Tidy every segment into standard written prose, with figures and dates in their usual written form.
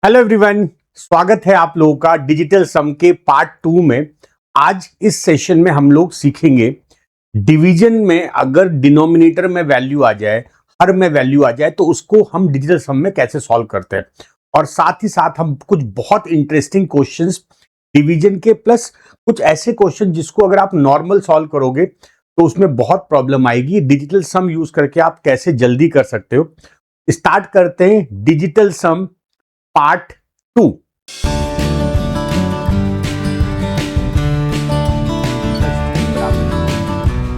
Hello everyone, स्वागत है आप लोगों का डिजिटल सम के पार्ट 2 में। आज इस सेशन में हम लोग सीखेंगे डिवीजन में अगर डिनोमिनेटर में वैल्यू आ जाए, हर में वैल्यू आ जाए तो उसको हम डिजिटल सम में कैसे सॉल्व करते हैं। और साथ ही साथ हम कुछ बहुत इंटरेस्टिंग क्वेश्चंस डिवीजन के, प्लस कुछ ऐसे क्वेश्चन जिसको अगर आप नॉर्मल सॉल्व करोगे तो उसमें बहुत प्रॉब्लम आएगी। डिजिटल सम यूज करके आप कैसे जल्दी कर सकते हो। स्टार्ट करते हैं डिजिटल सम पार्ट 2।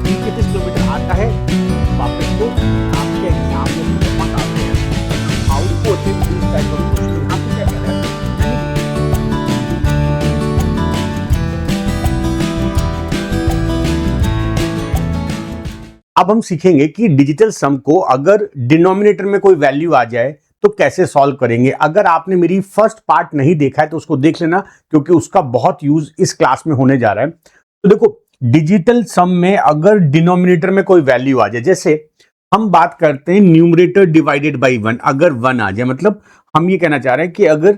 कितने किलोमीटर आता है वापस को आपके एग्जाम में बहुत आते हैं। आउटपुट इस टाइप का क्वेश्चन यहाँ पे क्या कर रहा है। अब हम सीखेंगे कि डिजिटल सम को अगर डिनोमिनेटर में कोई वैल्यू आ जाए तो कैसे सॉल्व करेंगे। अगर आपने मेरी फर्स्ट पार्ट नहीं देखा है तो उसको देख लेना, क्योंकि उसका बहुत यूज इस क्लास में होने जा रहा है। तो देखो, डिजिटल सम में अगर डिनोमिनेटर में कोई वैल्यू आ जाए, जैसे हम बात करते हैं न्यूमरेटर डिवाइडेड बाय 1, अगर 1 आ जाए, मतलब हम ये कहना चाह रहे हैं कि अगर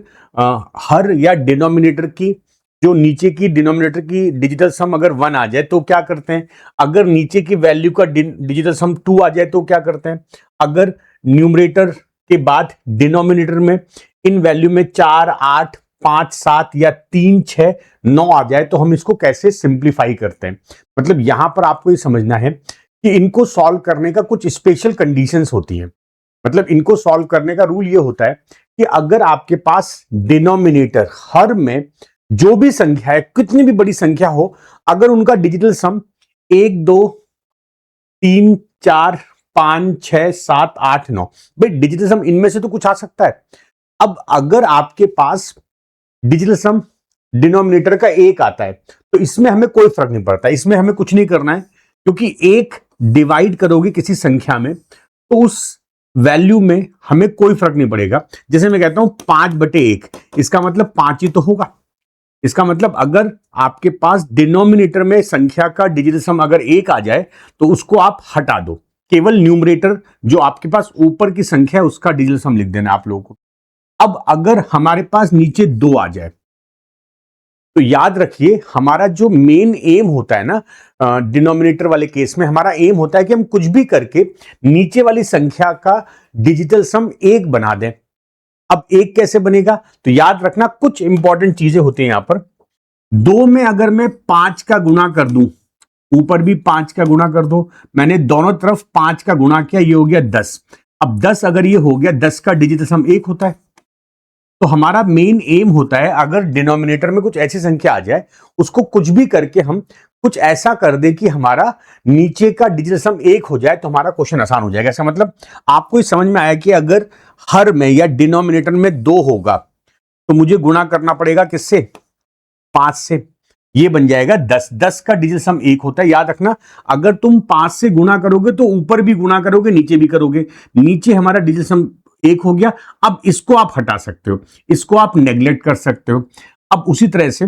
हर या डिनोमिनेटर की जो नीचे की डिनोमिनेटर की डिजिटल सम अगर 1 आ जाए तो क्या करते हैं। अगर नीचे की वैल्यू का डिजिटल सम 2 आ जाए तो क्या करते हैं। अगर न्यूमरेटर के बाद डिनोमिनेटर में इन वैल्यू में 4, 8, 5, 7 या 3, 6, 9 आ जाए तो हम इसको कैसे सिंप्लीफाई करते हैं। मतलब यहां पर आपको ये समझना है कि इनको सॉल्व करने का कुछ स्पेशल कंडीशंस होती हैं। मतलब इनको सॉल्व करने का रूल ये होता है कि अगर आपके पास डिनोमिनेटर हर में जो भी संख्या है, कितनी भी बड़ी संख्या हो, अगर उनका डिजिटल सम 1, 2, 3, 4, 5, 6, 7, 8, 9, भाई डिजिटल सम इनमें से तो कुछ आ सकता है। अब अगर आपके पास डिजिटल सम डिनोमिनेटर का 1 आता है तो इसमें हमें कोई फर्क नहीं पड़ता, इसमें हमें कुछ नहीं करना है, क्योंकि 1 डिवाइड करोगे किसी संख्या में तो उस वैल्यू में हमें कोई फर्क नहीं पड़ेगा। जैसे मैं कहता हूं 5/1, इसका मतलब 5 ही तो होगा। इसका मतलब अगर आपके पास डिनोमिनेटर में संख्या का डिजिटल सम अगर 1 आ जाए तो उसको आप हटा दो, केवल न्यूमरेटर जो आपके पास ऊपर की संख्या है उसका डिजिटल सम लिख देना आप लोगों को। अब अगर हमारे पास नीचे 2 आ जाए तो याद रखिए, हमारा जो मेन एम होता है ना, डिनोमिनेटर वाले केस में हमारा एम होता है कि हम कुछ भी करके नीचे वाली संख्या का डिजिटल सम 1 बना दें। अब 1 कैसे बनेगा, तो याद रखना कुछ इंपॉर्टेंट चीजें होती हैं यहां पर। 2 में अगर मैं 5 का गुणा कर दूं, ऊपर भी 5 का गुणा कर दो, मैंने दोनों तरफ 5 का गुणा किया, ये हो गया 10। अब 10 अगर ये हो गया, 10 का डिजिटल सम 1 होता है। तो हमारा मेन एम होता है अगर डिनोमिनेटर में कुछ ऐसी संख्या आ जाए, उसको कुछ भी करके हम कुछ ऐसा कर दे कि हमारा नीचे का डिजिटल सम 1 हो जाए, तो हमारा क्वेश्चन आसान हो जाएगा। ऐसा मतलब आपको ये समझ में आया कि अगर हर में या डिनोमिनेटर में 2 होगा तो मुझे गुणा करना पड़ेगा किससे, 5 से। ये बन जाएगा 10। 10 का डिजिटल सम 1 होता है। याद रखना, अगर तुम 5 से गुणा करोगे तो ऊपर भी गुणा करोगे, नीचे भी करोगे। नीचे हमारा डिजिटल सम 1 हो गया। अब इसको आप हटा सकते हो, इसको आप नेग्लेक्ट कर सकते हो। अब उसी तरह से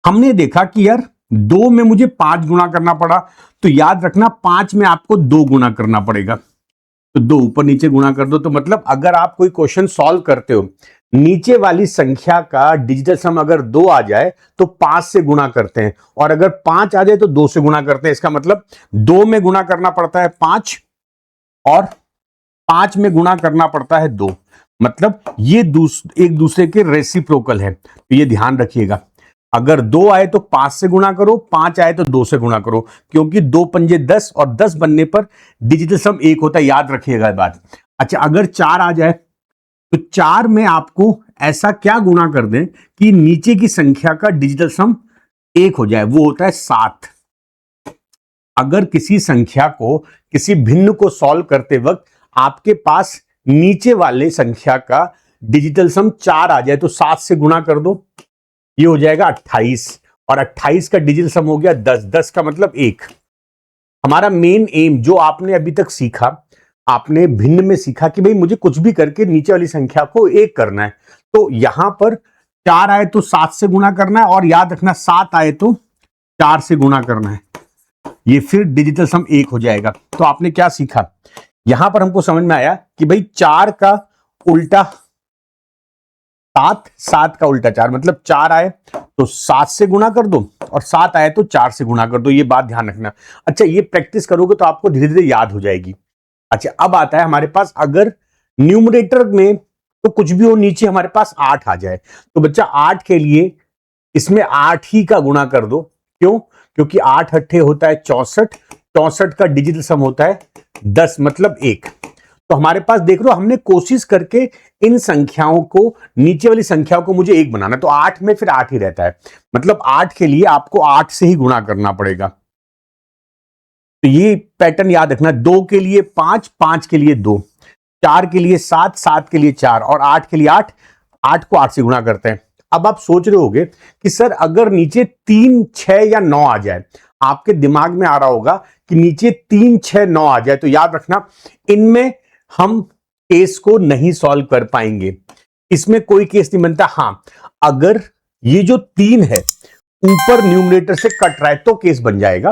हमने देखा कि यार 2 में मुझे 5 गुणा करना पड़ा, तो याद रखना 5 में आपको 2 गुणा करना पड़ेगा। तो 2 ऊपर नीचे गुणा कर दो। तो मतलब अगर आप कोई क्वेश्चन सॉल्व करते हो, नीचे वाली संख्या का डिजिटल सम अगर 2 आ जाए तो 5 से गुणा करते हैं, और अगर 5 आ जाए तो 2 से गुणा करते हैं। इसका मतलब 2 में गुणा करना पड़ता है 5 और 5 में गुणा करना पड़ता है 2। मतलब ये एक दूसरे के रेसिप्रोकल है, तो ये ध्यान रखिएगा। अगर 2 आए तो 5 से गुणा करो, 5 आए तो 2 से गुणा करो, क्योंकि 2 पंजे 10 और 10 बनने पर डिजिटल सम 1 होता है। याद रखिएगा ये बात। अच्छा, अगर 4 आ जाए तो 4 में आपको ऐसा क्या गुणा कर दें कि नीचे की संख्या का डिजिटल सम 1 हो जाए, वो होता है 7। अगर किसी संख्या को, किसी भिन्न को सॉल्व करते वक्त आपके पास नीचे वाले संख्या का डिजिटल सम 4 आ जाए तो 7 से गुणा कर दो, ये हो जाएगा 28, और 28 का डिजिटल सम हो गया 10। 10 का मतलब 1। हमारा मेन एम जो आपने अभी तक सीखा, आपने भिन्न में सीखा कि भाई मुझे कुछ भी करके नीचे वाली संख्या को 1 करना है। तो यहां पर 4 आए तो 7 से गुणा करना है, और याद रखना 7 आए तो 4 से गुणा करना है, ये फिर डिजिटल सम 1 हो जाएगा। तो आपने क्या सीखा, यहां पर हमको समझ में आया कि भाई 4 का उल्टा 7, 7 का उल्टा 4, मतलब 4 आए तो 7 से गुणा कर दो और 7 आए तो 4 से गुणा कर दो, ये बात ध्यान रखना। अच्छा, ये प्रैक्टिस करोगे तो आपको धीरे धीरे याद हो जाएगी। अच्छा, अब आता है हमारे पास अगर न्यूमरेटर में तो कुछ भी हो, नीचे हमारे पास 8 आ जाए, तो बच्चा 8 के लिए इसमें 8 ही का गुणा कर दो। क्यों? क्योंकि 8 अट्ठे होता है 64, 64 का डिजिटल सम होता है 10, मतलब 1। तो हमारे पास देख लो, हमने कोशिश करके इन संख्याओं को, नीचे वाली संख्याओं को मुझे 1 बनाना, तो 8 में फिर 8 ही रहता है, मतलब 8 के लिए आपको 8 से ही गुणा करना पड़ेगा। तो ये पैटर्न याद रखना, 2 के लिए 5, 5 के लिए 2, 4 के लिए 7, 7 के लिए 4 और 8 के लिए 8, 8 को 8 से गुणा करते हैं। अब आप सोच रहे होगे कि सर अगर नीचे 3, 6 या 9 आ जाए, आपके दिमाग में आ रहा होगा कि नीचे 3, 6, 9 आ जाए, तो याद रखना इनमें हम केस को नहीं सॉल्व कर पाएंगे, इसमें कोई केस नहीं बनता। हां, अगर ये जो 3 है ऊपर न्यूमरेटर से कट रहा है तो केस बन जाएगा,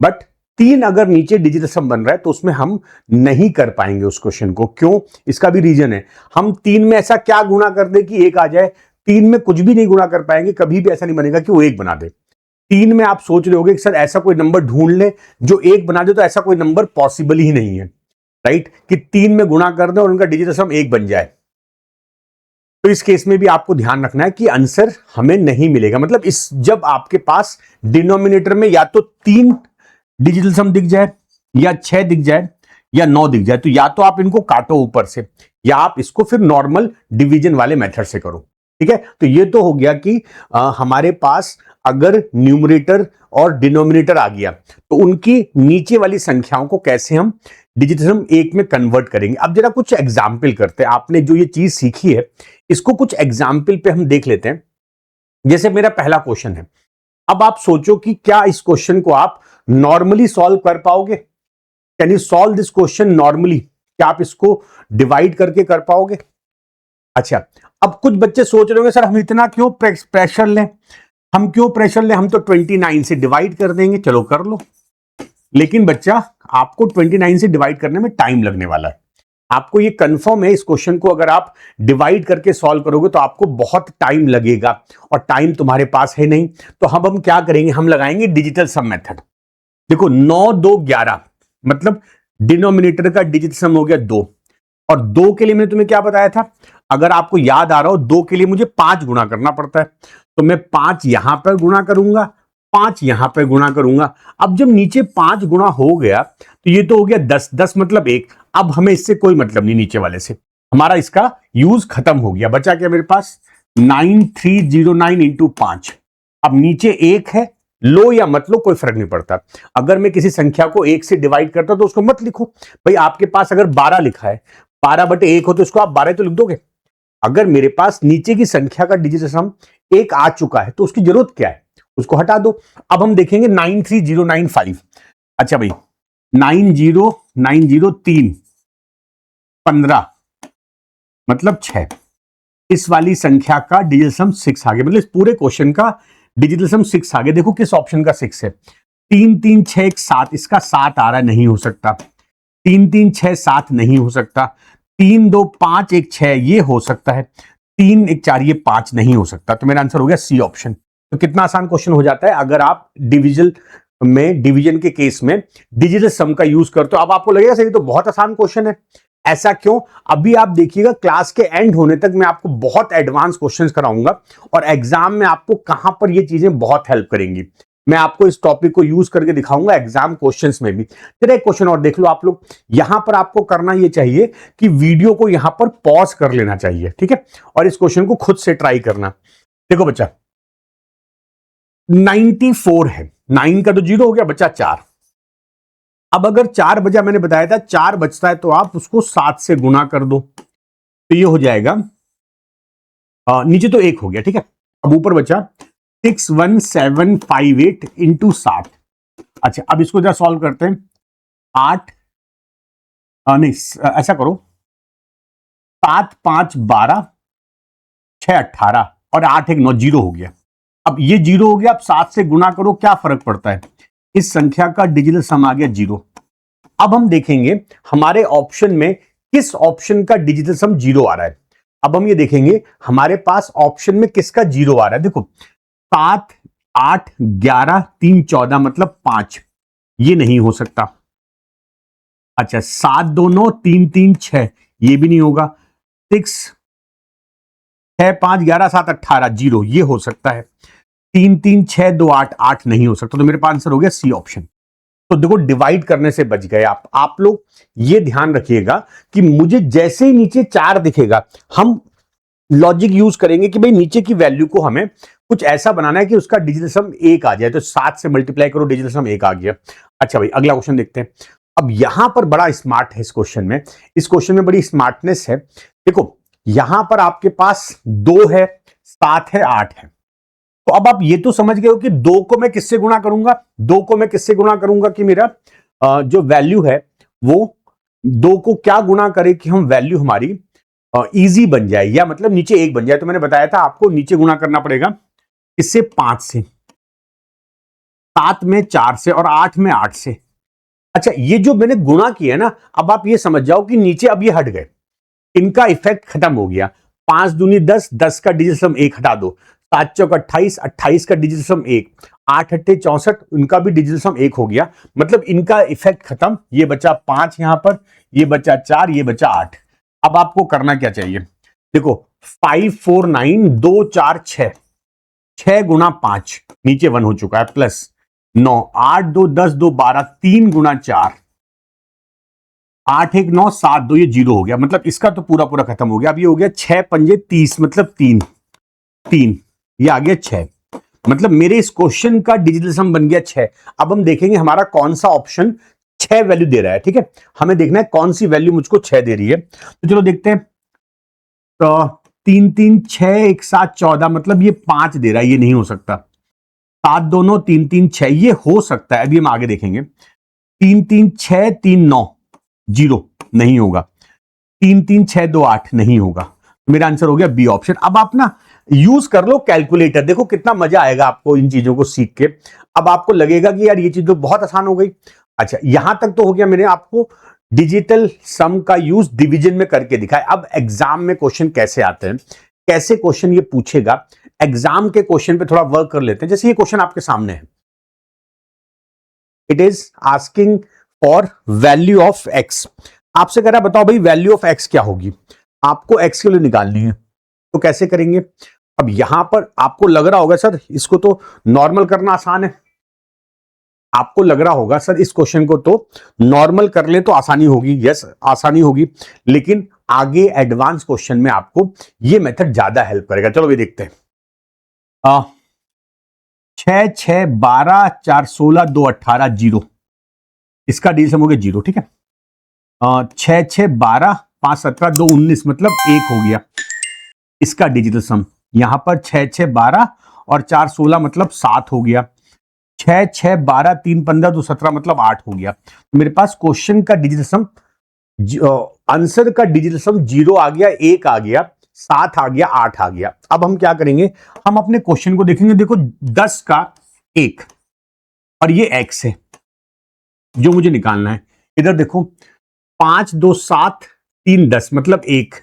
बट 3 अगर नीचे डिजिटल सम बन रहा है तो उसमें हम नहीं कर पाएंगे उस क्वेश्चन को। क्यों? इसका भी रीजन है, हम 3 में ऐसा क्या गुणा कर दे कि 1 आ जाए, 3 में कुछ भी नहीं गुणा कर पाएंगे, कभी भी ऐसा नहीं बनेगा कि वो 1 बना दे। 3 में आप सोच रहे होगे कि सर ऐसा कोई नंबर ढूंढ ले जो 1 बना दे, तो ऐसा कोई नंबर पॉसिबल ही नहीं है, राइट, कि 3 में गुणा कर दे और उनका डिजिटल सम 1 बन जाए। तो इस केस में भी आपको ध्यान रखना है कि आंसर हमें नहीं मिलेगा, मतलब इस जब आपके पास डिनोमिनेटर में या तो 3 डिजिटल सम दिख जाए या 6 दिख जाए या 9 दिख जाए, तो या तो आप इनको काटो ऊपर से या आप इसको फिर नॉर्मल डिवीजन वाले मेथड से करो। ठीक है, तो ये तो हो गया कि हमारे पास अगर न्यूमरेटर और डिनोमिनेटर आ गया तो उनकी नीचे वाली संख्याओं को कैसे हम डिजिटल सम 1 में कन्वर्ट करेंगे। अब जरा कुछ एग्जाम्पल करते हैं, आपने जो ये चीज सीखी है इसको कुछ एग्जाम्पल पे हम देख लेते हैं। जैसे मेरा पहला क्वेश्चन है, अब आप सोचो कि क्या इस क्वेश्चन को आप नॉर्मली सॉल्व कर पाओगे? Can you solve this question normally? क्या आप इसको डिवाइड करके कर पाओगे? अच्छा, अब कुछ बच्चे सोच रहे होंगे सर हम इतना क्यों प्रेशर लें, हम क्यों प्रेशर लें, हम तो 29 से डिवाइड कर देंगे। चलो कर लो, लेकिन बच्चा आपको 29 से डिवाइड करने में टाइम लगने वाला है। आपको ये कंफर्म है, इस क्वेश्चन को अगर आप डिवाइड करके सॉल्व करोगे तो आपको बहुत टाइम लगेगा और टाइम तुम्हारे पास है नहीं। तो हम क्या करेंगे, हम लगाएंगे डिजिटल सम मेथड। देखो 9, 2, 11, मतलब डिनोमिनेटर का डिजिटल सम हो गया 2, और 2 के लिए मैंने तुम्हें क्या बताया था, अगर आपको याद आ रहा हो 2 के लिए मुझे 5 गुणा करना पड़ता है, तो मैं 5 यहां पर गुणा करूंगा, 5 यहां पर गुणा करूंगा। अब जब नीचे 5 गुणा हो गया तो ये तो हो गया 10, 10 मतलब 1। अब हमें इससे कोई मतलब नहीं, नीचे वाले से हमारा इसका यूज खत्म हो गया। बचा क्या मेरे पास, 9309 इंटू 5। अब नीचे 1 है, लो या मत लो कोई फर्क नहीं पड़ता। अगर मैं किसी संख्या को 1 से डिवाइड करता तो उसको मत लिखो भाई। आपके पास अगर 12 लिखा है, 12/1 हो तो इसको आप 12 तो लिख दोगे। अगर मेरे पास नीचे की संख्या का डिजिटल सम 1 आ चुका है तो उसकी जरूरत क्या है, उसको हटा दो। अब हम देखेंगे 93095। अच्छा भाई, 90903 15 मतलब 6, इस वाली संख्या का डिजिटल सम 6 आ गया, मतलब इस पूरे क्वेश्चन का डिजिटल सम 6 आ गया। देखो किस ऑप्शन का 6 है, 3 3 6 1 7, इसका 7 आ रहा, नहीं हो सकता। 3 3 6 7 नहीं हो सकता। 3 2 5 1 6 ये हो सकता है। 3 1 4 ये 5 नहीं हो सकता। तो मेरा आंसर हो गया सी ऑप्शन। तो कितना आसान क्वेश्चन हो जाता है अगर आप डिवीजन के केस में डिजिटल सम का यूज करते हो। अब आपको लगेगा सर ये तो बहुत आसान क्वेश्चन है, ऐसा क्यों? अभी आप देखिएगा, क्लास के एंड होने तक मैं आपको बहुत एडवांस क्वेश्चंस कराऊंगा और एग्जाम में आपको कहां पर ये चीजें बहुत हेल्प करेंगी। मैं आपको इस टॉपिक को यूज करके दिखाऊंगा एग्जाम क्वेश्चंस में भी। चलिए एक क्वेश्चन और देख लो आप लोग। यहां पर आपको करना ये चाहिए कि वीडियो को यहां पर पॉज कर लेना चाहिए, ठीक है, और इस क्वेश्चन को खुद से ट्राई करना। देखो बच्चा 94 है, 9 का तो 0 हो गया, बच्चा 4। अब अगर 4 बजा, मैंने बताया था 4 बचता है तो आप उसको 7 से गुना कर दो, तो ये हो जाएगा नीचे तो 1 हो गया, ठीक है। अब ऊपर बचा 61758 इंटू 7। अच्छा, अब इसको जरा सॉल्व करते हैं। 8 नहीं, ऐसा करो, 7 5 12, 6 18 और 8 1 9, 0 हो गया। अब ये 0 हो गया, अब 7 से गुना करो, क्या फर्क पड़ता है, इस संख्या का डिजिटल सम आ गया 0। अब हम देखेंगे हमारे ऑप्शन में किस ऑप्शन का डिजिटल सम 0 आ रहा है। अब हम ये देखेंगे हमारे पास ऑप्शन में किसका जीरो आ रहा है। देखो 7 8 11 3 14 मतलब 5, ये नहीं हो सकता। अच्छा 7 2 9 3 3 6, ये भी नहीं होगा। 6 6 5 11 7 18 जीरो, ये हो सकता है। 3 3 6 2 8 8 नहीं हो सकता। तो मेरे पास आंसर हो गया सी ऑप्शन। तो देखो डिवाइड करने से बच गए आप लोग ये ध्यान रखिएगा कि मुझे जैसे ही नीचे 4 दिखेगा हम लॉजिक यूज करेंगे कि भाई नीचे की वैल्यू को हमें कुछ ऐसा बनाना है कि उसका डिजिटल सम 1 आ जाए। तो 7 से मल्टीप्लाई करो, डिजिटल सम 1 आ गया। अच्छा भाई अगला क्वेश्चन देखते हैं। अब यहां पर बड़ा स्मार्ट है इस क्वेश्चन में बड़ी स्मार्टनेस है। देखो यहां पर आपके पास 2 है, 7 है, 8 है। तो अब आप ये तो समझ गए हो कि 2 को मैं किससे गुणा करूंगा, 2 को मैं किससे गुणा करूंगा कि मेरा जो वैल्यू है वो 2 को क्या गुणा करे कि हम वैल्यू हमारी इजी बन जाए, या मतलब नीचे 1 बन जाए। तो मैंने बताया था आपको नीचे गुणा करना पड़ेगा इससे 5 से, 7 में 4 से और 8 में 8 से। अच्छा ये जो मैंने गुणा किया ना, अब आप ये समझ जाओ कि नीचे अब ये हट गए, इनका इफेक्ट खत्म हो गया। 5 दूनी 10, 10 का डिजिटल सम 1 हटा दो, 7 चौक 28, 28 का डिजिटल सम 1, 8 अट्ठे 64, उनका भी डिजिटल सम 1 हो गया। मतलब इनका इफेक्ट खत्म। ये बचा 5 यहां पर, ये बचा 4, ये बचा 8। अब आपको करना क्या चाहिए, देखो 5 4 9 2 4 6, 6 गुना 5 नीचे 1 हो चुका है, प्लस 9 8 2 10 2 12, 3 गुना 4 8 1 9 7 2, ये जीरो हो गया। मतलब इसका तो पूरा पूरा खत्म हो गया। अब ये हो गया 6 पंजे 30, मतलब 3 3, ये आ गया 6। मतलब मेरे इस क्वेश्चन का डिजिटल सम बन गया 6। अब हम देखेंगे हमारा कौन सा ऑप्शन 6 वैल्यू दे रहा है। ठीक है, हमें देखना है कौन सी वैल्यू मुझको 6 दे रही है। तो चलो देखते हैं। तो 3 3 6 1 7 14, मतलब ये 5 दे रहा है, ये नहीं हो सकता। 7 दोनों 3 3 6, ये हो सकता है। अभी हम आगे देखेंगे। 3 3 6 3 9, जीरो, नहीं होगा। 3 3 6 2 8, नहीं होगा। मेरा आंसर हो गया बी ऑप्शन। अब आप ना यूज कर लो कैलकुलेटर, देखो कितना मजा आएगा आपको इन चीजों को सीख के। अब आपको लगेगा कि यार ये चीज तो बहुत आसान हो गई। अच्छा यहां तक तो हो गया, मैंने आपको डिजिटल सम का यूज डिवीजन में करके दिखाया। अब एग्जाम में क्वेश्चन कैसे आते हैं, कैसे क्वेश्चन ये पूछेगा, एग्जाम के क्वेश्चन पे थोड़ा वर्क कर लेते हैं। जैसे ये क्वेश्चन आपके सामने है, it is asking for value of x. आपसे कह रहा है बताओ भाई वैल्यू ऑफ एक्स क्या होगी, आपको एक्स की वैल्यू निकालनी है। तो कैसे करेंगे। अब यहां पर आपको लग रहा होगा सर इसको तो नॉर्मल करना आसान है, आपको लग रहा होगा सर इस क्वेश्चन को तो नॉर्मल कर ले तो आसानी होगी। यस आसानी होगी, लेकिन आगे एडवांस क्वेश्चन में आपको ये मेथड ज्यादा हेल्प करेगा। चलो ये देखते हैं। 6 6 12 4 16 2 18 जीरो, इसका डी सम हो गया जीरो। ठीक है, 6 6 12 5 17 2 19, मतलब 1 हो गया इसका डिजिटल सम। यहां पर 6 6 12 और 4 16, मतलब 7 हो गया। 6 6 12 3 15 2 17, मतलब 8 हो गया। तो मेरे पास क्वेश्चन का डिजिटल सम, आंसर का डिजिटल सम जीरो आ गया, 1 आ गया, 7 आ गया, 8 आ गया। अब हम क्या करेंगे, हम अपने क्वेश्चन को देखेंगे। देखो 10 का 1 और ये x है जो मुझे निकालना है। इधर देखो 5 2 7 3 10, मतलब 1,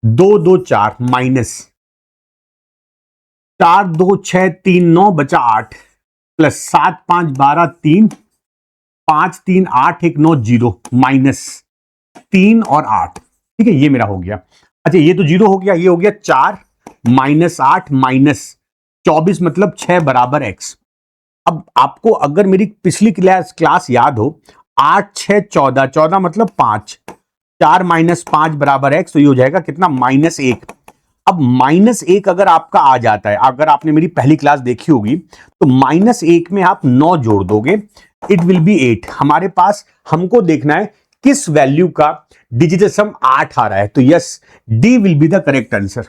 2 2 4 माइनस 4 2 6 3 9, बचा 8, प्लस 7 5 12 3 5 3 8 1 9 जीरो, माइनस 3 और 8। ठीक है, ये मेरा हो गया। अच्छा ये तो जीरो हो गया, ये हो गया 4 माइनस 8 माइनस 24, मतलब 6 बराबर x। अब आपको अगर मेरी पिछली क्लास याद हो, 8 6 14, 14 मतलब 5, 4 माइनस 5 बराबर x, तो ये हो जाएगा कितना, -1। अब -1 अगर आपका आ जाता है, अगर आपने मेरी पहली क्लास देखी होगी, तो -1 में आप 9 जोड़ दोगे, इट विल बी 8। हमारे पास हमको देखना है किस वैल्यू का डिजिटल सम 8 आ रहा है। तो yes, D will be the correct answer.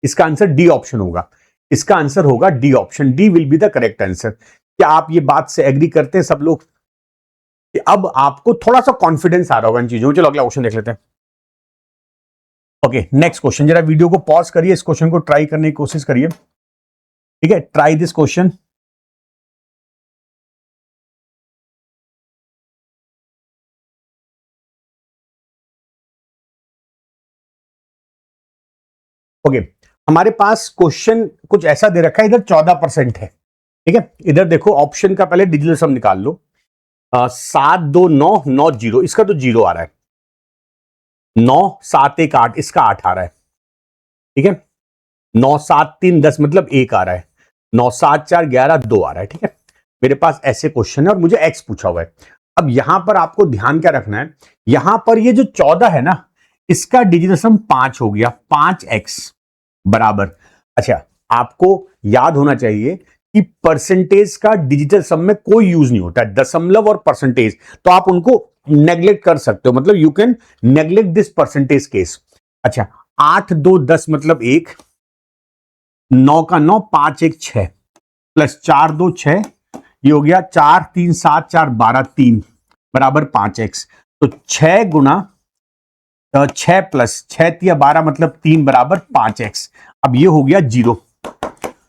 इसका आंसर डी ऑप्शन होगा, इसका आंसर होगा D option, D will be the correct answer. क्या आप ये बात से एग्री करते हैं सब लोग कि अब आपको थोड़ा सा कॉन्फिडेंस आ रहा होगा इन चीजों में। चलो अगला क्वेश्चन देख लेते हैं। ओके नेक्स्ट क्वेश्चन, जरा वीडियो को पॉज करिए, इस क्वेश्चन को ट्राई करने की कोशिश करिए। ठीक है, ट्राई दिस क्वेश्चन। ओके, हमारे पास क्वेश्चन कुछ ऐसा दे रखा है, इधर 14% है, ठीक है। इधर देखो ऑप्शन का पहले डिजिटल सम निकाल लो। 72990, इसका तो 0 आ रहा है। 9 7 1 8, इसका 8 आ रहा है, ठीक है। 9 7 3 10 मतलब 1 आ रहा है। 9 7 4 11 2 आ रहा है, ठीक है। मेरे पास ऐसे क्वेश्चन है और मुझे एक्स पूछा हुआ है। अब यहां पर आपको ध्यान क्या रखना है, यहां पर ये जो 14 है ना, इसका डिजिटल सम 5 हो गया, 5x बराबर। अच्छा, आपको याद होना चाहिए कि परसेंटेज का डिजिटल सम में कोई यूज नहीं होता है, दशमलव और परसेंटेज, तो आप उनको नेग्लेक्ट कर सकते हो, मतलब you can neglect this percentage case. अच्छा, 8 2 10 मतलब 1, 9 का 9, 5 1 6 प्लस 4 2 6, ये हो गया 4 3 7 4 12 3 बराबर 5x। तो 6 गुना 6 प्लस 6 3 12 मतलब 3 बराबर 5x। अब ये हो गया 0।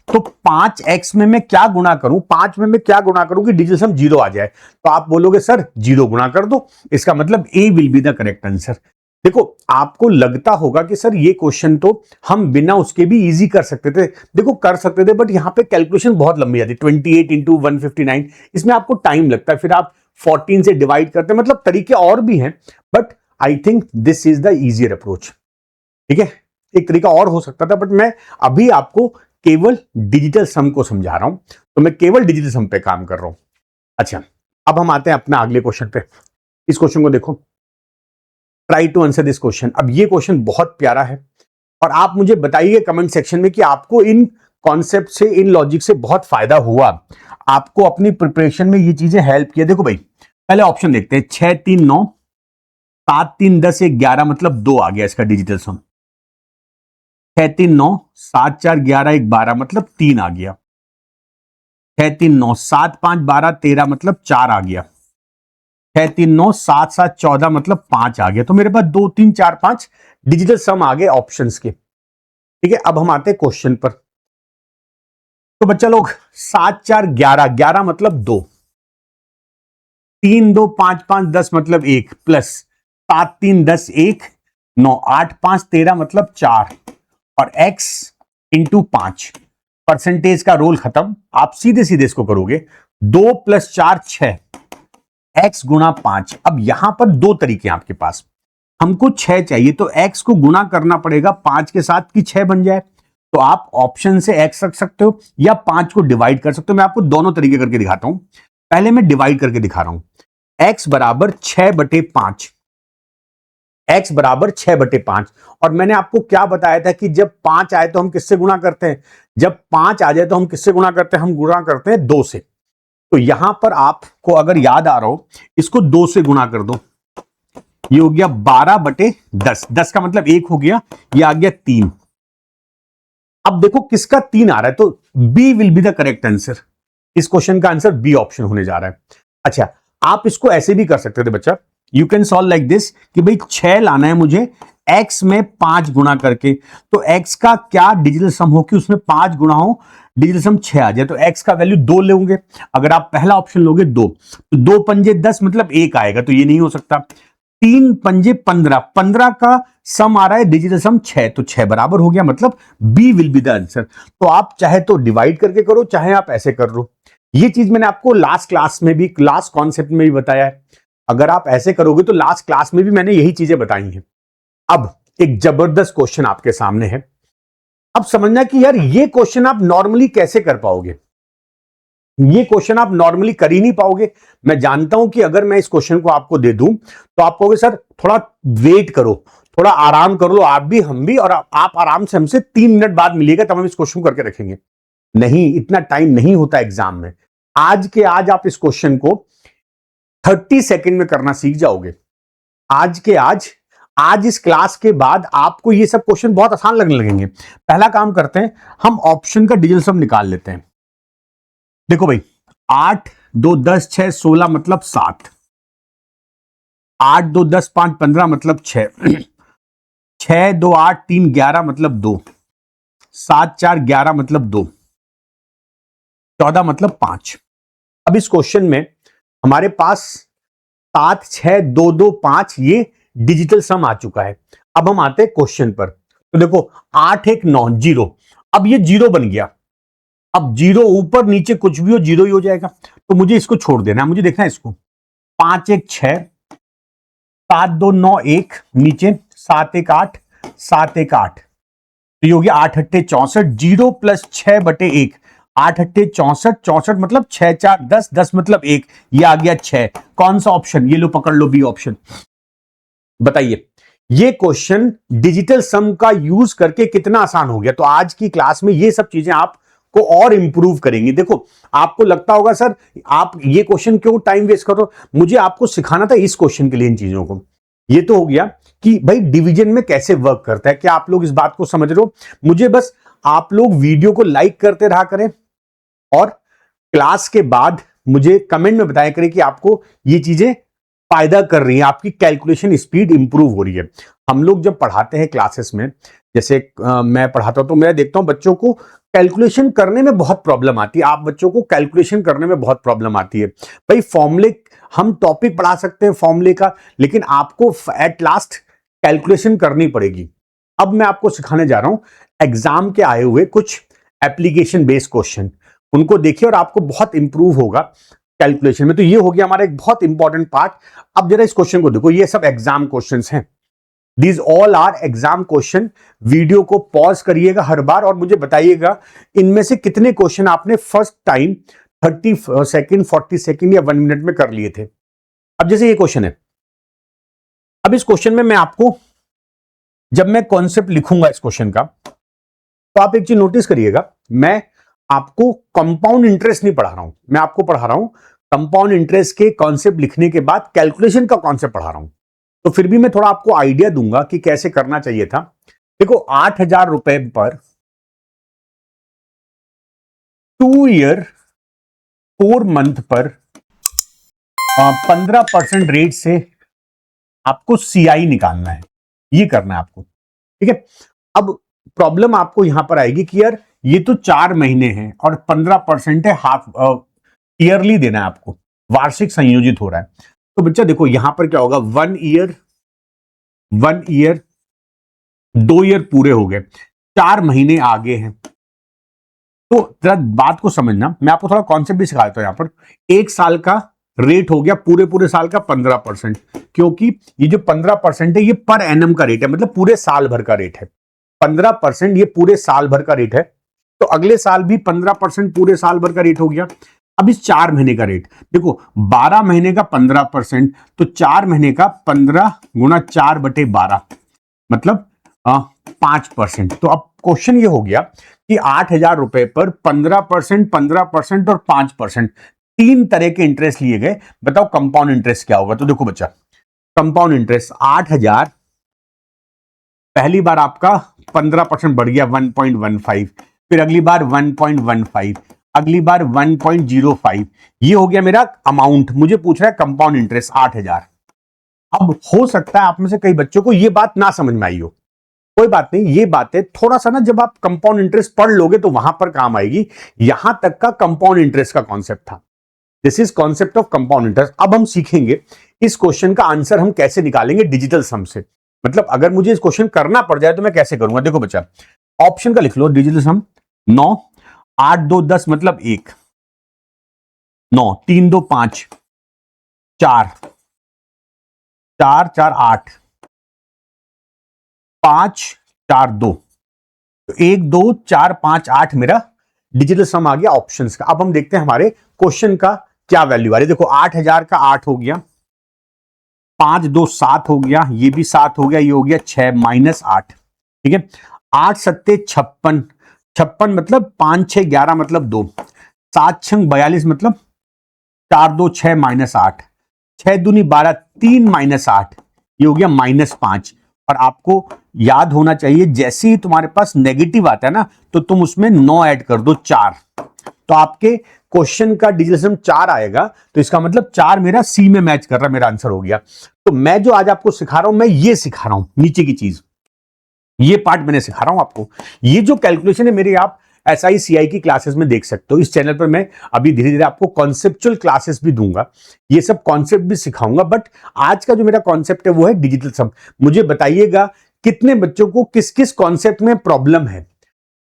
तो 5x में मैं क्या गुणा करूं, 5 में मैं क्या गुणा करूं कि डिजिटल सम 0 आ जाए? तो आप बोलोगे सर 0 गुणा कर दो, इसका मतलब A will be the correct answer. देखो, आपको लगता होगा कि सर ये क्वेश्चन तो हम बिना उसके भी इजी कर सकते थे। देखो कर सकते थे, बट यहां पे कैलकुलेशन बहुत लंबी आती है, 28 इंटू 159, इसमें आपको टाइम लगता है, फिर आप 14 से डिवाइड करते हैं, मतलब तरीके और भी हैं, but I think this is the easier approach, ठीक है। एक तरीका और हो सकता था, बट मैं अभी आपको केवल डिजिटल सम को समझा रहा हूं, तो मैं केवल डिजिटल सम पे काम कर रहा हूं। अच्छा, अब हम आते हैं अपना अगले क्वेश्चन पे। इस क्वेश्चन को देखो, try to answer this question. अब ये क्वेश्चन बहुत प्यारा है और आप मुझे बताइए कमेंट सेक्शन में कि आपको इन कॉन्सेप्ट से, इन लॉजिक से बहुत फायदा हुआ, आपको अपनी प्रिपरेशन में ये चीजें हेल्प किया। देखो भाई, पहले ऑप्शन देखते हैं, 6 3 9, 7 3 10 1 11 मतलब 2 आ गया इसका डिजिटल सम। 6 3 9, 7 4 11 1 12 मतलब 3 आ गया। 6 3 9, 7 5 12 13 मतलब 4 आ गया। 6 3 9, 7 7 14 मतलब 5 आ गया। तो मेरे पास 2 3 4 5 डिजिटल सम आ गए ऑप्शंस के, ठीक है। अब हम आते हैं क्वेश्चन पर। तो बच्चा लोग, 7 4 11, 11 मतलब 2, 3 2 5 5 10 मतलब 1, प्लस 7 3 10 1, 9 8 5 13 मतलब 4, और x इंटू 5, परसेंटेज का रोल खत्म, आप सीधे सीधे इसको करोगे। 2 प्लस 4 6, x गुणा 5। अब यहां पर दो तरीके हैं आपके पास, हमको 6 चाहिए तो x को गुणा करना पड़ेगा 5 के साथ कि 6 बन जाए। तो आप ऑप्शन से x रख सकते हो या 5 को डिवाइड कर सकते हो। मैं आपको दोनों तरीके करके दिखाता हूं। पहले मैं डिवाइड करके दिखा रहा हूं। x बराबर 6/5, x बराबर 6/5। और मैंने आपको क्या बताया था कि जब 5 आए तो हम किससे गुणा करते हैं? जब 5 आ जाए तो हम किससे गुणा करते हैं? हम गुणा करते हैं 2 से। तो यहां पर आपको अगर याद आ रहा हो, इसको 2 से गुणा कर दो, ये हो गया 12/10। 10 का मतलब 1 हो गया, ये आ गया 3। अब देखो किसका 3 आ रहा है, तो B will be the correct answer. इस क्वेश्चन का आंसर बी ऑप्शन होने जा रहा है। अच्छा, आप इसको ऐसे भी कर सकते थे बच्चा, you can solve like this कि भाई 6 लाना है मुझे x में 5 गुणा करके, तो x का क्या डिजिटल सम हो कि उसमें 5 गुणा हो, डिजिटल सम 6 आ जाए, तो x का वैल्यू 2 लोगे। अगर आप पहला ऑप्शन लोगे 2, तो 2 पंजे 10 मतलब 1 आएगा, तो ये नहीं हो सकता। 3 पंजे 15, 15 का सम आ रहा है, डिजिटल सम 6, तो 6 बराबर हो गया, मतलब B will be the answer. तो आप चाहे तो डिवाइड करके करो, चाहे आप ऐसे कर लो। ये चीज मैंने आपको लास्ट क्लास में भी, लास्ट कॉन्सेप्ट में भी बताया है। अगर आप ऐसे करोगे तो लास्ट क्लास में भी मैंने यही चीजें बताई हैं। अब एक जबरदस्त क्वेश्चन आपके सामने है। अब समझना कि यार ये क्वेश्चन आप नॉर्मली कैसे कर पाओगे। ये क्वेश्चन आप नॉर्मली कर ही नहीं पाओगे। मैं जानता हूं कि अगर मैं इस क्वेश्चन को आपको दे दूं तो आप कहोगे सर थोड़ा वेट करो, थोड़ा आराम कर लो, आप भी हम भी, और आप आराम से हमसे 3 मिनट बाद मिलिएगा तब हम इस क्वेश्चन को करके रखेंगे। नहीं, इतना टाइम नहीं होता एग्जाम में। आज के आज आप इस क्वेश्चन को 30 सेकेंड में करना सीख जाओगे। आज के आज इस क्लास के बाद आपको ये सब क्वेश्चन बहुत आसान लगने लगेंगे। पहला काम करते हैं, हम ऑप्शन का डिजिटल सम निकाल लेते हैं। देखो भाई, 8 2 10 6 16 मतलब 7, 8 2 10 5 15 मतलब 6, 6 2 8 3 11 मतलब 2, 7 4 11 मतलब 2, 14 मतलब 5। अब इस क्वेश्चन में हमारे पास 7 6 2 2 5 ये डिजिटल सम आ चुका है। अब हम आते हैं क्वेश्चन पर। तो देखो 8 1 9 0, अब ये 0 बन गया। अब 0 ऊपर नीचे कुछ भी हो 0 ही हो जाएगा, तो मुझे इसको छोड़ देना है, मुझे देखना है इसको। 5 1 6, 7 2 9 1, नीचे 7 1 8, 7 1 8, तो ये हो गया 8 8 64, 0 प्लस 6 बटे 1, 8 8 64, 64 मतलब 6 4 10, 10 मतलब 1, ये आ गया 6। कौन सा ऑप्शन? ये लो पकड़ लो, बी ऑप्शन। बताइए ये क्वेश्चन डिजिटल सम का यूज करके कितना आसान हो गया। तो आज की क्लास में ये सब चीजें आपको और इंप्रूव करेंगी। देखो आपको लगता होगा सर आप ये क्वेश्चन क्यों टाइम वेस्ट करो, मुझे आपको सिखाना था इस क्वेश्चन के लिए इन चीजों को। ये तो हो गया कि भाई डिवीजन में कैसे वर्क करता है, क्या आप लोग इस बात को समझ रहे हो? मुझे बस आप लोग वीडियो को लाइक करते रहा करें और क्लास के बाद मुझे कमेंट में बताया करें कि आपको ये चीजें फायदा कर रही है, आपकी कैलकुलेशन स्पीड इंप्रूव हो रही है। हम लोग जब पढ़ाते हैं क्लासेस में, जैसे मैं पढ़ाता हूं तो मैं देखता हूं बच्चों को कैलकुलेशन करने में बहुत प्रॉब्लम आती है। आप बच्चों को कैलकुलेशन करने में बहुत प्रॉब्लम आती है। भाई फॉर्मूले, हम टॉपिक पढ़ा सकते हैं फॉर्मूले का, लेकिन आपको एट लास्ट कैलकुलेशन करनी पड़ेगी। अब मैं आपको सिखाने जा रहा हूं एग्जाम के आए हुए कुछ एप्लीकेशन बेस्ड क्वेश्चन, उनको देखिए और आपको बहुत इंप्रूव होगा कैलकुलेशन में। तो ये हो गया हमारा एक बहुत इंपॉर्टेंट पार्ट। अब जरा इस क्वेश्चन को देखो, ये सब एग्जाम क्वेश्चंस हैं, these all are exam question. Video को पॉज करिएगा हर बार और मुझे बताइएगा इनमें से कितने क्वेश्चन आपने फर्स्ट टाइम 30 सेकेंड 40 सेकेंड या 1 मिनट में कर लिए थे। अब जैसे ये क्वेश्चन है, अब इस क्वेश्चन में मैं आपको, जब मैं कॉन्सेप्ट लिखूंगा इस क्वेश्चन का, तो आप एक चीज नोटिस करिएगा, मैं आपको कंपाउंड इंटरेस्ट नहीं पढ़ा रहा हूं, मैं आपको पढ़ा रहा हूं कंपाउंड इंटरेस्ट के कॉन्सेप्ट लिखने के बाद कैलकुलेशन का कॉन्सेप्ट पढ़ा रहा हूं। तो फिर भी मैं थोड़ा आपको आइडिया दूंगा कि कैसे करना चाहिए था। देखो 8,000 रुपए पर 2 ईयर 4 मंथ पर 15% रेट से आपको सीआई निकालना है, ये करना है आपको, ठीक है। अब प्रॉब्लम आपको यहां पर आएगी कि यार ये तो 4 महीने हैं और 15% है, हाफ ईयरली देना है आपको, वार्षिक संयोजित हो रहा है। तो बच्चा देखो यहां पर क्या होगा, 1 ईयर 2 ईयर पूरे हो गए, 4 महीने आगे हैं। तो जरा बात को समझना, मैं आपको थोड़ा कॉन्सेप्ट भी सिखा देता हूं। यहां पर 1 साल का रेट हो गया, पूरे साल का 15%, क्योंकि ये जो 15% है ये पर एनम का रेट है, मतलब पूरे साल भर का रेट है। 15% ये पूरे साल भर का रेट है, तो अगले साल भी 15% पूरे साल भर का रेट हो गया। अब इस 4 महीने का रेट देखो, 12 महीने का 15%, तो 4 महीने का 15 गुना 4/12 मतलब 5%। तो अब क्वेश्चन ये हो गया कि 8,000 रुपए पर 15%, 15% और 5%, 3 तरह के इंटरेस्ट लिए गए। बताओ कंपाउंड इंटरेस्ट क्या होगा। तो देखो बच्चा, कंपाउंड इंटरेस्ट 8,000, पहली बार आपका 15% बढ़ गया 1.15, फिर अगली बार 1.15, अगली बार 1.05, ये हो गया मेरा अमाउंट। मुझे पूछ रहा है कंपाउंड इंटरेस्ट 8,000। अब हो सकता है आप में से कई बच्चों को ये बात ना समझ में आई हो, कोई बात नहीं, ये बातें थोड़ा सा ना जब आप कंपाउंड इंटरेस्ट पढ़ लोगे तो वहां पर काम आएगी। यहां तक का कंपाउंड इंटरेस्ट का कॉन्सेप्ट था, this is concept of compound interest. अब हम सीखेंगे इस क्वेश्चन का आंसर हम कैसे निकालेंगे डिजिटल सम से, मतलब अगर मुझे इस क्वेश्चन करना पड़ जाए तो मैं कैसे करूंगा। देखो बच्चा, ऑप्शन का लिख लो, डिजिटल सम 9, 8 2 10 मतलब 1, 9 3 2 5, 4 4 4 8, 5 4 2, तो 1 2 4 5 8 मेरा डिजिटल सम आ गया ऑप्शंस का। अब हम देखते हैं हमारे क्वेश्चन का क्या वैल्यू आ रही है। देखो 8,000 का 8 हो गया, 5 2 7 हो गया, ये भी 7 हो गया, ये हो गया 6 -8, ठीक है। 8 7 56, 56 मतलब 5 6 11 मतलब 2, 7 6 42 मतलब 4 2 6 -8, 6 दूनी 12, 3 -8, ये हो गया -5। और आपको याद होना चाहिए जैसे ही तुम्हारे पास नेगेटिव आता है ना, तो तुम उसमें 9 ऐड कर दो, 4, तो आपके क्वेश्चन का डिजिटल सम 4 आएगा। तो इसका मतलब 4 मेरा सी में मैच कर रहा है, मेरा आंसर हो गया। तो मैं जो आज आपको सिखा रहा हूं, मैं ये सिखा रहा हूं, नीचे की चीज, ये पार्ट मैंने सिखा रहा हूं आपको। ये जो कैलकुलेशन है मेरे, आप SI CI की क्लासेस में देख सकते हो। इस चैनल पर मैं अभी धीरे धीरे आपको कॉन्सेप्चुअल क्लासेस भी दूंगा, ये सब कॉन्सेप्ट भी सिखाऊंगा, बट आज का जो मेरा कॉन्सेप्ट है वो है डिजिटल सम। मुझे बताइएगा कितने बच्चों को किस किस कॉन्सेप्ट में प्रॉब्लम है।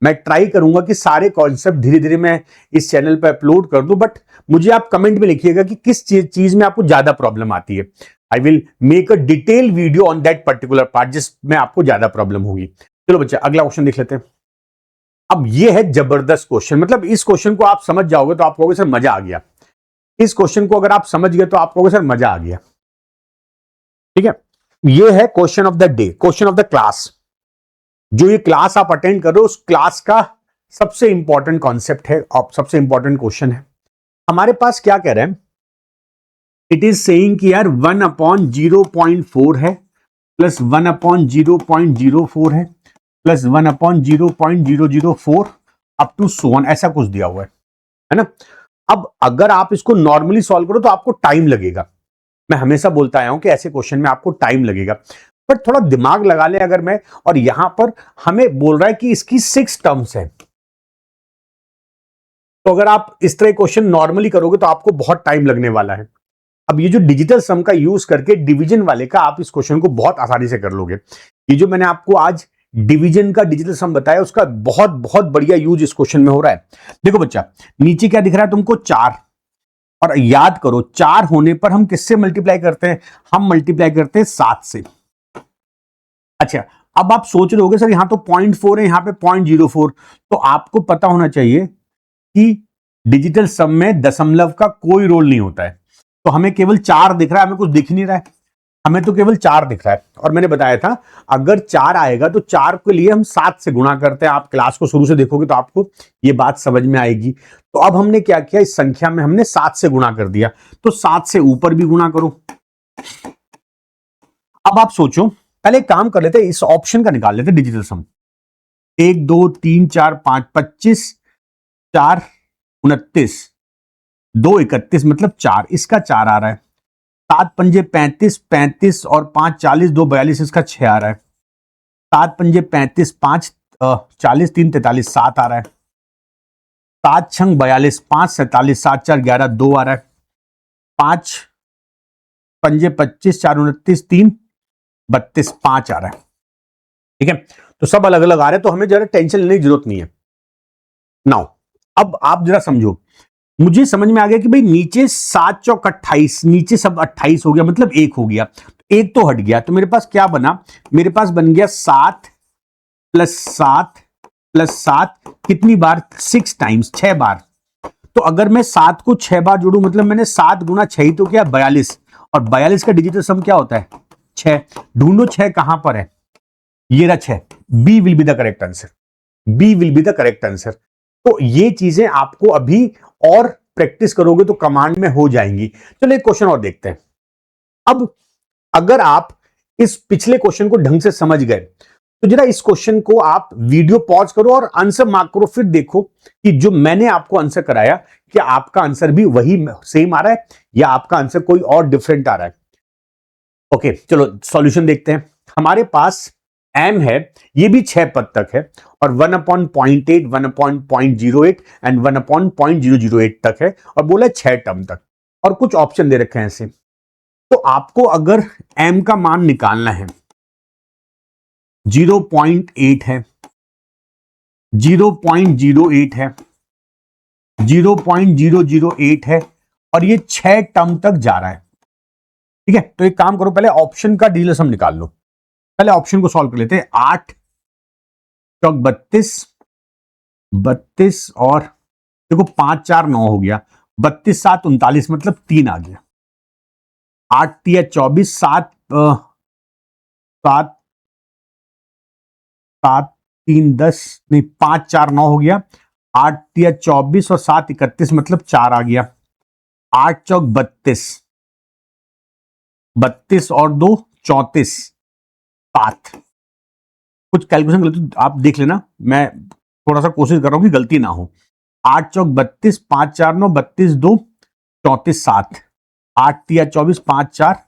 मैं ट्राई करूंगा कि सारे कॉन्सेप्ट धीरे धीरे मैं इस चैनल पर अपलोड कर दूं, बट मुझे आप कमेंट में लिखिएगा कि किस चीज में आपको ज्यादा प्रॉब्लम आती है। I will make a detail video on that particular part जिसमें आपको ज्यादा प्रॉब्लम होगी। चलो बच्चा अगला क्वेश्चन देख लेते हैं। अब ये है जबरदस्त क्वेश्चन, मतलब इस क्वेश्चन को आप समझ जाओगे तो आप कहोगे सर मजा आ गया। इस क्वेश्चन को अगर आप समझ गए तो आप कहोगे सर मजा आ गया। ठीक है, ये है question of the day, question of the class. जो ये क्लास आप अटेंड कर रहे हो उस क्लास का सबसे इंपॉर्टेंट कॉन्सेप्ट है और सबसे इंपॉर्टेंट क्वेश्चन है। हमारे पास क्या कह रहे हैं, इट इज सेइंग कि यार 1/0.4 है प्लस 1/0.04 है plus 1/0.004 up to so on, ऐसा कुछ दिया हुआ है ना। अब अगर आप इसको नॉर्मली सॉल्व करो तो आपको टाइम लगेगा। मैं हमेशा बोलता आया हूं कि ऐसे क्वेश्चन में आपको टाइम लगेगा, पर थोड़ा दिमाग लगा ले अगर मैं, और यहां पर हमें बोल रहा है कि इसकी 6 टर्म्स है, तो अगर आप इस तरह क्वेश्चन नॉर्मली करोगे तो आपको बहुत टाइम लगने वाला है। अब ये जो डिजिटल सम का यूज करके डिवीजन वाले का आप इस क्वेश्चन को बहुत आसानी से कर लोगे। ये जो मैंने आपको आज डिवीजन का डिजिटल सम बताया उसका बहुत बहुत बढ़िया यूज इस क्वेश्चन में हो रहा है। देखो बच्चा, नीचे क्या दिख रहा है तुमको, 4, और याद करो 4 होने पर हम किससे मल्टीप्लाई करते हैं, हम मल्टीप्लाई करते हैं 7 से। अच्छा, अब आप सोच रहे होगे सर यहां तो 0.4 है, यहां पे 0.04, तो आपको पता होना चाहिए कि डिजिटल सम में दशमलव का कोई रोल नहीं होता है। तो हमें केवल 4 दिख रहा है, हमें कुछ दिख नहीं रहा है, हमें तो केवल 4 दिख रहा है। और मैंने बताया था अगर 4 आएगा तो 4 के लिए हम 7 से गुणा करते हैं। आप क्लास को शुरू से देखोगे तो आपको ये बात समझ में आएगी। तो अब हमने क्या किया, इस संख्या में हमने 7 से गुणा कर दिया, तो 7 से ऊपर भी गुणा करो। अब आप सोचो, पहले एक काम कर लेते हैं, इस ऑप्शन का निकाल लेते डिजिटल सम। 1 2 3 4 5 25 4 29 2 31 मतलब 4, इसका 4 आ रहा है। 7 पंजे 35 35 और 5 40 2 42, इसका 6 आ रहा है। 7 पंजे 35 5 40 3 43 7 आ रहा है। 7 छंग 42 5 47 7 4 11 2 आ रहा है। 5 पंजे 25 4 29 3 32 5 आ रहा है। ठीक है, तो सब अलग अलग आ रहे हैं, तो हमें जरा टेंशन लेने की जरूरत नहीं है। नाउ अब आप जरा समझो, मुझे समझ में आ गया कि भाई नीचे 7 चौक 28, नीचे सब 28 हो गया, मतलब 1 हो गया, एक तो हट गया, तो मेरे पास क्या बना, मेरे पास बन गया 7 प्लस 7 प्लस 7, कितनी बार, 6 टाइम्स, 6 बार। तो अगर मैं 7 को 6 बार जोड़ू, मतलब मैंने 7 गुना 6 ही तो क्या, 42, और 42 का डिजिटल सम क्या होता है, 6। ढूंढो 6 कहां पर है, ये रहा 6। B will be the correct answer, B will be the correct answer. तो ये चीजें आपको अभी और प्रैक्टिस करोगे तो कमांड में हो जाएंगी। चलो एक क्वेश्चन और देखते हैं। अब अगर आप इस पिछले क्वेश्चन को ढंग से समझ गए तो जरा इस क्वेश्चन को आप वीडियो पॉज करो और आंसर मार्क करो, फिर देखो कि जो मैंने आपको आंसर कराया क्या आपका आंसर भी वही सेम आ रहा है या आपका आंसर कोई और डिफरेंट आ रहा है। ओके, चलो सॉल्यूशन देखते हैं। हमारे पास m है, ये भी 6 पद तक है, और 1/0.8 1/0.08 एंड 1/0.008 तक है, और बोला 6 टर्म तक, और कुछ ऑप्शन दे रखे हैं ऐसे। तो आपको अगर m का मान निकालना है, 0.8 है, 0.08 है, 0.008 है, और ये 6 टर्म तक जा रहा है। ठीक है, तो एक काम करो, पहले ऑप्शन का डिजिटल सम निकाल लो। पहले ऑप्शन को सॉल्व कर लेते हैं। 8 चौक 32, 32 और देखो 5 4 9 हो गया, 32 7 39 मतलब 3 आ गया। 8 3 24 7 7 7 3 10 नहीं 5 4 9 हो गया। 8 3 24 और 7 31 मतलब 4 आ गया। 8 चौक 32, 32 और 2 34 7। कुछ कैलकुलेशन गलती आप देख लेना, मैं थोड़ा सा कोशिश कर रहा हूं कि गलती ना हो। 8 चौक 32 5 4 9 32 2 34 7, 8 3 24 5 4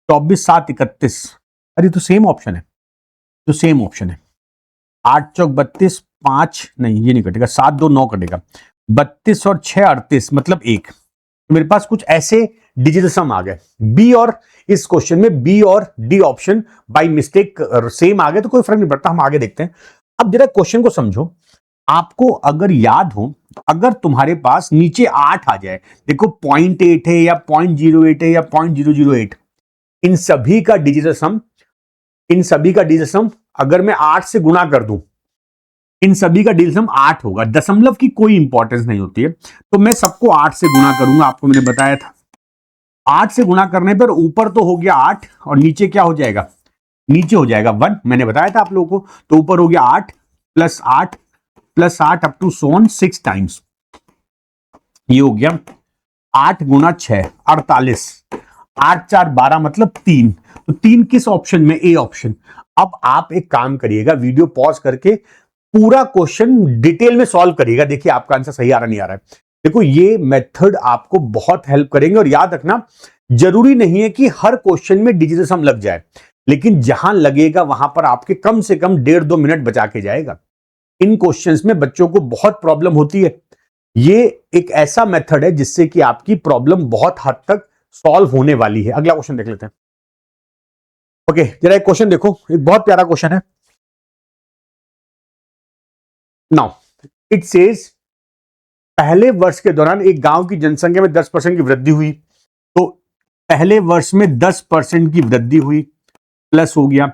24 7 31। अरे तो सेम ऑप्शन है, तो सेम ऑप्शन है। 8 चौक 32 5 नहीं, ये नहीं कटेगा, 7 2 9 कटेगा, 32 और 6 38 मतलब 1। तो मेरे पास कुछ ऐसे डिजिटल सम आ गए। बी और इस क्वेश्चन में बी और D option by mistake same आ गए, तो कोई फर्क नहीं पड़ता, हम आगे देखते हैं। अब जरा क्वेश्चन को समझो। आपको अगर याद हो, अगर तुम्हारे पास नीचे 8 आ जाए, देखो 0.8 है या 0.08 है या 0.008, इन सभी का डिजिटल सम अगर मैं 8 से गुणा कर दूं, इन सभी का डिजिटल सम 8 होगा। दशमलव की कोई इंपॉर्टेंस नहीं होती है, तो मैं सबको 8 से गुणा करूंगा, आपको मैंने बताया था। 8 से गुणा करने पर ऊपर तो हो गया 8 और नीचे क्या हो जाएगा, नीचे हो जाएगा 1, मैंने बताया था आप लोगों को। तो ऊपर हो गया 8 plus 8 plus 8 up to so on 6 times, ये हो गया 8 गुना 6 48, 8 4 12 मतलब 3। तो 3 किस ऑप्शन में, ए ऑप्शन। अब आप एक काम करिएगा, वीडियो पॉज करके पूरा क्वेश्चन डिटेल में सॉल्व करिएगा, देखिए आपका आंसर सही आ रहा नहीं आ रहा है। देखो ये मेथड आपको बहुत हेल्प करेंगे, और याद रखना जरूरी नहीं है कि हर क्वेश्चन में डिजिटल सम लग जाए, लेकिन जहां लगेगा वहां पर आपके कम से कम 1.5-2 मिनट बचा के जाएगा। इन क्वेश्चंस में बच्चों को बहुत प्रॉब्लम होती है, ये एक ऐसा मेथड है जिससे कि आपकी प्रॉब्लम बहुत हद तक सॉल्व होने वाली है। अगला क्वेश्चन देख लेते हैं। ओके, जरा एक क्वेश्चन देखो, एक बहुत प्यारा क्वेश्चन है। नाउ इट सेज पहले वर्ष के दौरान एक गांव की जनसंख्या में 10% की वृद्धि हुई। तो पहले वर्ष में 10% की वृद्धि हुई, प्लस हो गया।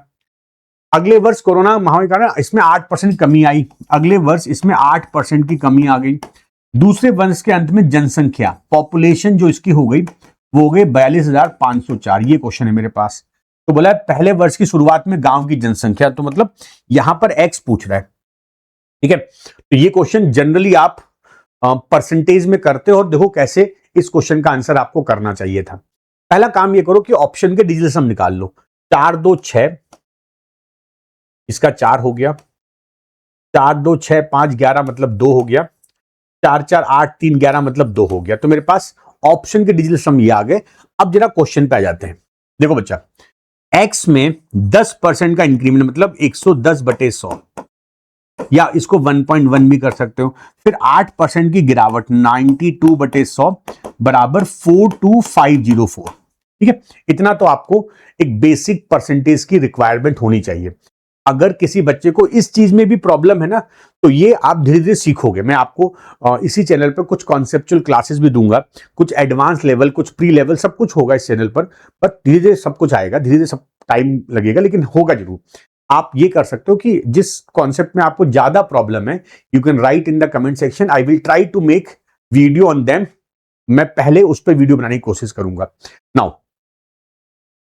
अगले वर्ष कोरोना महामारी के कारण इसमें 8% कमी आई, अगले वर्ष इसमें 8% की कमी आ गई। दूसरे वर्ष के अंत में जनसंख्या पॉपुलेशन जो इसकी हो गई वो हो गई 42,504। ये क्वेश्चन है मेरे पास। तो बोला है पहले वर्ष की शुरुआत में गांव की जनसंख्या, तो मतलब यहां पर एक्स पूछ रहा है, ठीक है। तो ये क्वेश्चन जनरली आप परसेंटेज में करते हो, और देखो कैसे इस क्वेश्चन का आंसर आपको करना चाहिए था। पहला काम ये करो कि ऑप्शन के डिजिटल सम निकाल लो। 4 2 6, इसका 4 हो गया। 4 2 6 5 11 मतलब 2 हो गया। 4 4 8 3 11 मतलब 2 हो गया। तो मेरे पास ऑप्शन के डिजिटल सम ये आ गए। अब जरा क्वेश्चन पे आ जाते हैं। देखो बच्चा, एक्स में 10% का इंक्रीमेंट मतलब 110/100, या इसको 1.1 भी कर सकते हो। फिर 8% की गिरावट 92/100 बराबर 42504। ठीक है, इतना तो आपको एक बेसिक परसेंटेज की रिक्वायरमेंट होनी चाहिए। अगर किसी बच्चे को इस चीज में भी प्रॉब्लम है ना, तो ये आप धीरे धीरे सीखोगे। मैं आपको इसी चैनल पर कुछ कॉन्सेप्चुअल क्लासेस भी दूंगा, कुछ एडवांस लेवल, कुछ प्री लेवल, सब कुछ होगा इस चैनल पर। बट धीरे धीरे सब कुछ आएगा, धीरे धीरे सब टाइम लगेगा, लेकिन होगा जरूर। आप ये कर सकते हो कि जिस कॉन्सेप्ट में आपको ज्यादा प्रॉब्लम है, you can write in the comment section, I will try to make video on them. मैं पहले उस पर वीडियो बनाने की कोशिश करूंगा। नाउ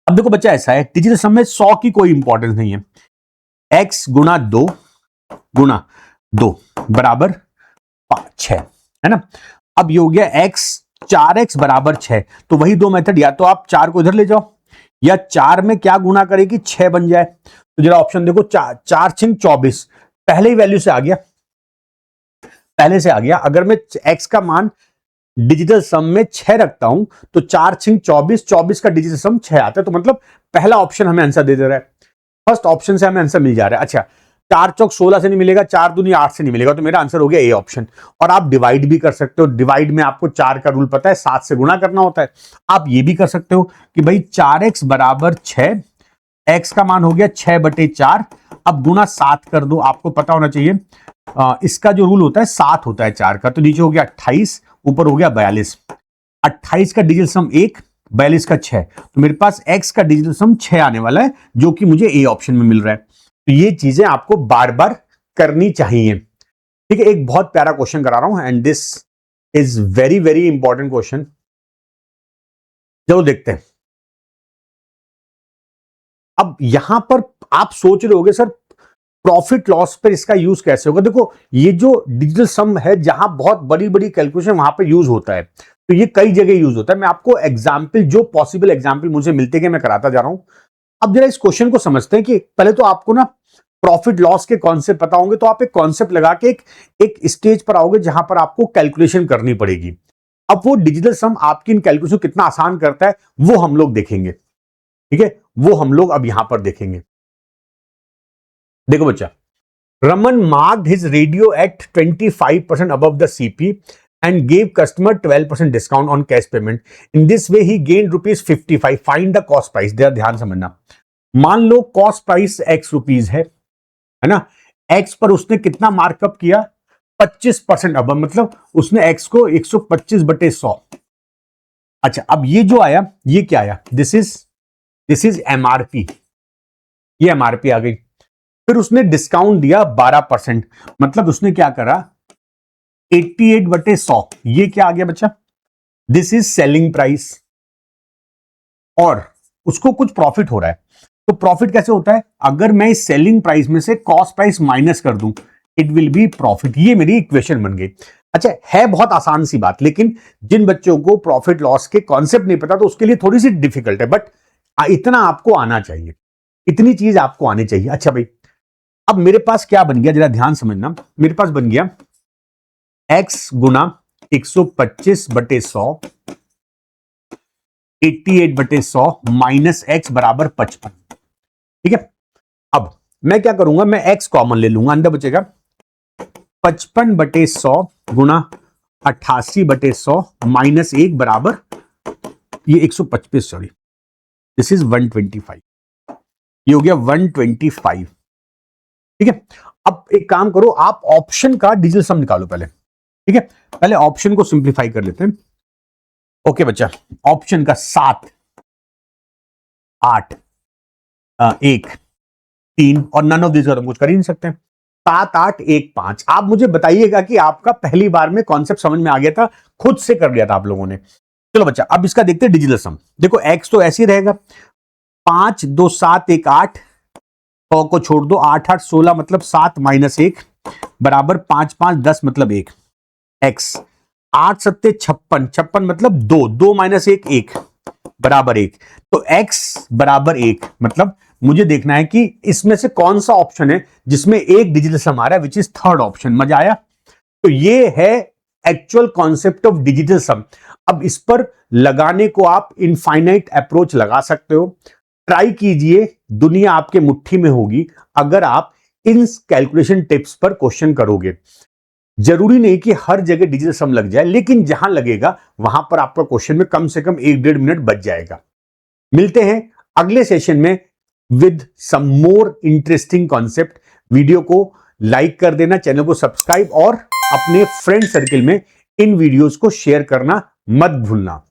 अब देखो बच्चा, ऐसा है डिजिटल सम में 100 की कोई इंपॉर्टेंस नहीं है। x गुणा 2 बराबर 6 है ना। अब ये हो गया x 4x बराबर 6। तो वही दो मेथड, या तो आप 4 को इधर ले जाओ, या 4 में क्या गुणा करेगी 6 बन जाए। तो जरा ऑप्शन देखो, 4 6 24, पहले ही वैल्यू से आ गया, पहले से आ गया। अगर मैं x का मान डिजिटल सम में 6 रखता हूं तो 4 6 24, 24 का डिजिटल सम 6 आता है। तो मतलब पहला ऑप्शन हमें आंसर दे दे रहा है, फर्स्ट ऑप्शन से हमें आंसर मिल जा रहा है। अच्छा, 4 चौक 16 से नहीं मिलेगा, 4 दूनी 8 से नहीं मिलेगा, तो मेरा आंसर हो गया ए ऑप्शन। और आप डिवाइड भी कर सकते हो। डिवाइड में आपको 4 का रूल पता है, 7 से गुणा करना होता है। आप ये भी कर सकते हो कि भाई 4x बराबर 6, x का मान हो गया 6/4, अब गुणा 7 कर दो। आपको पता होना चाहिए इसका जो रूल होता है 7 होता है 4 का। तो नीचे हो गया 28, ऊपर हो गया 42। 28 का डिजिटल सम 1, 42 का 6, तो मेरे पास x का डिजिटल सम 6 आने वाला है, जो कि मुझे ए ऑप्शन में मिल रहा है। तो ये चीजें आपको बार बार करनी चाहिए। ठीक है, एक बहुत प्यारा क्वेश्चन करा रहा हूं, and this is very very important question. चलो देखते हैं। अब यहां पर आप सोच रहे होगे सर प्रॉफिट लॉस पर इसका यूज कैसे होगा। देखो ये जो डिजिटल सम है, जहां बहुत बड़ी बड़ी कैलकुलेशन वहां पर यूज होता है, तो ये कई जगह यूज होता है। मैं आपको एग्जाम्पल, जो पॉसिबल एग्जाम्पल मुझे मिलते हैं मैं कराता जा रहा हूं। अब जरा इस क्वेश्चन को समझते हैं कि पहले तो आपको ना प्रॉफिट लॉस के कॉन्सेप्ट पता होंगे, तो आप एक कॉन्सेप्ट लगा के एक स्टेज पर आओगे जहां पर आपको कैलकुलेशन करनी पड़ेगी। अब वो डिजिटल सम आपकी इन कैलकुलेशन कितना आसान करता है वो हम लोग देखेंगे। ठीक है, वो हम लोग अब यहां पर देखेंगे। देखो बच्चा, Raman marked his radio at 25% above the CP and gave customer 12% discount on cash payment. In this way, he gained ₹55. Find the cost price. there ध्यान समझना. मान low cost price x rupees है ना. x पर उसने कितना मार्कअप किया? 25% अब, मतलब उसने x को 125/100. अच्छा, अब ये जो आया, ये क्या आया? This is MRP. ये MRP आ गई. फिर उसने डिस्काउंट दिया 12%, मतलब उसने क्या करा? 88/100. ये क्या आ गया बच्चा? This is selling price. और उसको कुछ प्रॉफिट हो रहा है. तो प्रॉफिट कैसे होता है? अगर मैं इस सेलिंग प्राइस में से कॉस्ट प्राइस माइनस कर दूं, इट विल बी प्रॉफिट. ये मेरी इक्वेशन बन गई. अच्छा, है बहुत आसान सी बात, लेकिन जिन बच्चों को प्रॉफिट लॉस के कॉन्सेप्ट नहीं पता तो उसके लिए थोड़ी सी डिफिकल्ट है, बट इतना आपको आना चाहिए, इतनी चीज आपको आनी चाहिए. अच्छा भाई, अब मेरे पास क्या बन गया, जरा ध्यान समझना. मेरे पास बन गया x गुना 125/100, 88/100 माइनस x बराबर 55. ठीक है. अब मैं क्या करूंगा? मैं x कॉमन ले लूंगा, अंदर बचेगा 55/100 गुना 88/100 माइनस 1 बराबर ये 125. Sorry, this is 125. ये हो गया 125. ठीक है. अब एक काम करो, आप ऑप्शन का डिजिटल सम निकालो पहले. ठीक है, पहले ऑप्शन को सिंप्लीफाई कर लेते हैं. ओके बच्चा, ऑप्शन का 7, 8, 1, 3 और नन ऑफ दिस हम कुछ कर ही नहीं सकते. 7, 8, 1, 5. आप मुझे बताइएगा कि आपका पहली बार में कॉन्सेप्ट समझ में आ गया था, खुद से कर लिया था आप लोगों ने. चलो बच्चा, अब इसका देखते हैं डिजिटल सम. देखो x तो ऐसे ही रहेगा. 5, 2, 7, 1, 8. 100 को छोड़ दो. 8, 8, 16 मतलब 7 माइनस 1 बराबर 5, 5, 10 मतलब 1. x 8, 7, 56. 56 मतलब 2. 2 माइनस 1 1 बराबर 1. तो x बराबर 1. मतलब मुझे देखना है कि इसमें से कौन सा ऑप्शन है जिसमें एक डिजिटल सम आ रहा है, विच इज थर्ड ऑप्शन. मजा आया? तो ये है एक्चुअल कॉन्सेप्ट ऑफ डिजिटल सम. अब इस पर लगाने को आप इनफाइनाइट अप्रोच लगा सकते हो. ट्राई कीजिए, दुनिया आपके मुट्ठी में होगी अगर आप इन कैलकुलेशन टिप्स पर क्वेश्चन करोगे. जरूरी नहीं कि हर जगह डिजिटल सम लग जाए, लेकिन जहां लगेगा वहां पर आपका क्वेश्चन में कम से कम 1-1.5 मिनट बच जाएगा. मिलते हैं अगले सेशन में with some more interesting concept. Video को लाइक कर देना, चैनल को सब्सक्राइब और अपने फ्रेंड सर्किल में इन वीडियोस को शेयर करना मत भूलना.